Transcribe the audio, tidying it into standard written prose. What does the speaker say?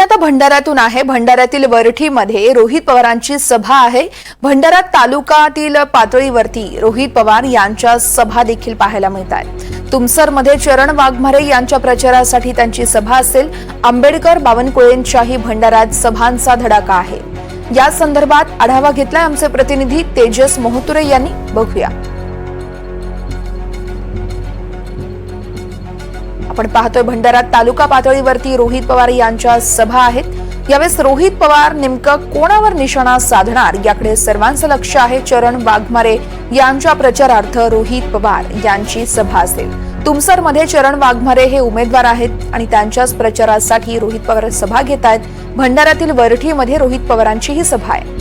आता भंडाऱ्यातून आहे। भंडाऱ्यातील वरठीमध्ये रोहित पवारांची सभा आहे। भंडारा तालुक्यातील पातळीवरती रोहित पवार यांच्या सभा देखील पाहायला मिळतात। तुमसरमध्ये चरण वाघमारे यांच्या प्रचारासाठी त्यांची सभा असेल। आंबेडकर बावनकुळेंच्याही भंडाऱ्यात सभांचा धडाका आहे। या संदर्भात आढावा घेतलाय आमचे प्रतिनिधी तेजस मोहतुरे यांनी। बघूया। आपण पाहतोय भंडारा तालुका पातळीवरती रोहित पवार यांच्या सभा आहेत। यावेळेस रोहित पवार नेमकं कोणावर निशाणा साधणार याकडे सर्वांचं लक्ष आहे। चरण वाघमारे यांच्या प्रचारार्थ रोहित पवार यांची सभा असेल। तुमसरमध्ये चरण वाघमारे हे उमेदवार आहेत आणि त्यांच्याच प्रचारासाठी रोहित पवार सभा घेत आहेत। भंडाऱ्यातील वरठीमध्ये रोहित पवारांची ही सभा आहे।